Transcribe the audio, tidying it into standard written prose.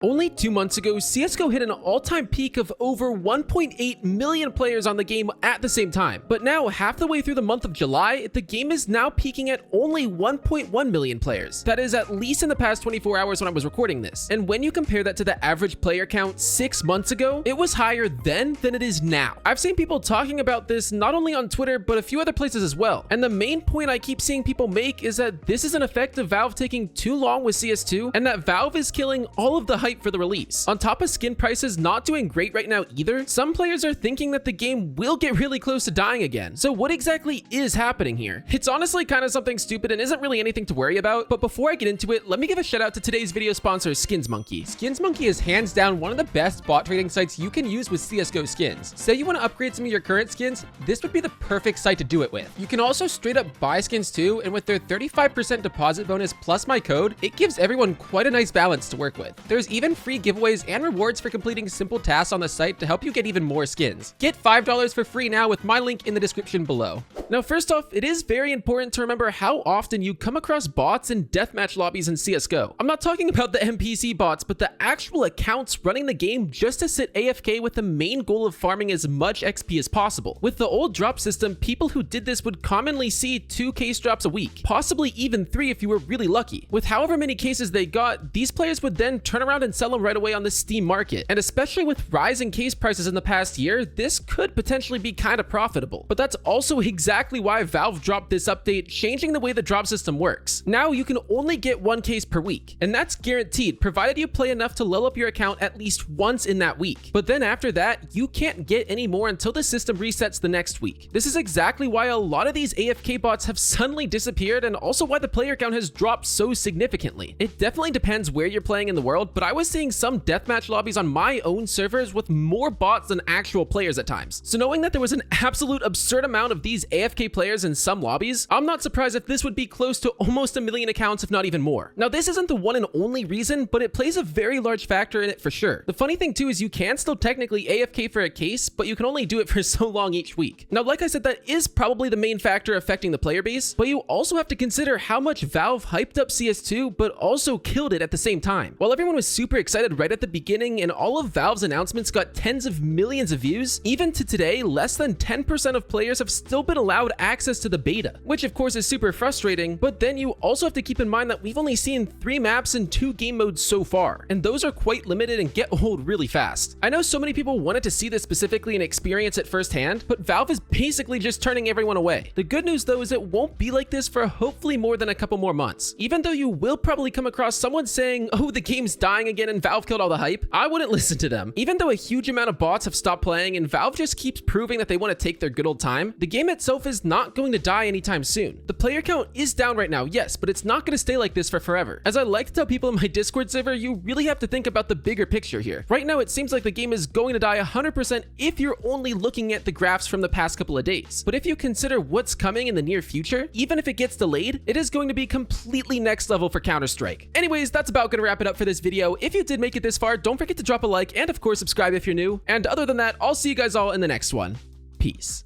Only 2 months ago, CSGO hit an all-time peak of over 1.8 million players on the game at the same time. But now, half the way through the month of July, the game is now peaking at only 1.1 million players. That is at least in the past 24 hours when I was recording this. And when you compare that to the average player count 6 months ago, it was higher then than it is now. I've seen people talking about this not only on Twitter, but a few other places as well. And the main point I keep seeing people make is that this is an effect of Valve taking too long with CS2, and that Valve is killing all of the hype for the release. On top of skin prices not doing great right now either, some players are thinking that the game will get really close to dying again. So what exactly is happening here? It's honestly kind of something stupid and isn't really anything to worry about, but before I get into it, let me give a shout out to today's video sponsor, SkinsMonkey. SkinsMonkey is hands down one of the best bot trading sites you can use with CSGO skins. Say you want to upgrade some of your current skins, this would be the perfect site to do it with. You can also straight up buy skins too, and with their 35% deposit bonus plus my code, it gives everyone quite a nice balance to work with. There's even free giveaways and rewards for completing simple tasks on the site to help you get even more skins. Get $5 for free now with my link in the description below. Now, first off, it is very important to remember how often you come across bots in deathmatch lobbies in CSGO. I'm not talking about the NPC bots, but the actual accounts running the game just to sit AFK with the main goal of farming as much XP as possible. With the old drop system, people who did this would commonly see 2 case drops a week, possibly even 3 if you were really lucky. With however many cases they got, these players would then turn around and sell them right away on the Steam market. And especially with rising case prices in the past year, this could potentially be kind of profitable. But that's also exactly why Valve dropped this update, changing the way the drop system works. Now you can only get 1 case per week, and that's guaranteed, provided you play enough to level up your account at least once in that week. But then after that, you can't get any more until the system resets the next week. This is exactly why a lot of these AFK bots have suddenly disappeared, and also why the player count has dropped so significantly. It definitely depends where you're playing in the world, but I was seeing some deathmatch lobbies on my own servers with more bots than actual players at times. So knowing that there was an absolute absurd amount of these AFK players in some lobbies, I'm not surprised if this would be close to almost 1 million accounts, if not even more. Now, this isn't the one and only reason, but it plays a very large factor in it for sure. The funny thing too is you can still technically AFK for a case, but you can only do it for so long each week. Now, like I said, that is probably the main factor affecting the player base, but you also have to consider how much Valve hyped up CS2, but also killed it at the same time. While everyone was super excited right at the beginning and all of Valve's announcements got tens of millions of views, even to today, less than 10% of players have still been allowed access to the beta, which of course is super frustrating, but then you also have to keep in mind that we've only seen 3 maps and 2 game modes so far, and those are quite limited and get old really fast. I know so many people wanted to see this specifically and experience it firsthand, but Valve is basically just turning everyone away. The good news though is it won't be like this for hopefully more than a couple more months. Even though you will probably come across someone saying, oh, the game's dying again and Valve killed all the hype, I wouldn't listen to them. Even though a huge amount of bots have stopped playing and Valve just keeps proving that they want to take their good old time, the game itself is not going to die anytime soon. The player count is down right now, yes, but it's not going to stay like this for forever. As I like to tell people in my Discord server, you really have to think about the bigger picture here. Right now, it seems like the game is going to die 100% if you're only looking at the graphs from the past couple of days. But if you consider what's coming in the near future, even if it gets delayed, it is going to be completely next level for Counter-Strike. Anyways, that's about going to wrap it up for this video. If you did make it this far, don't forget to drop a like and of course subscribe if you're new. And other than that, I'll see you guys all in the next one. Peace.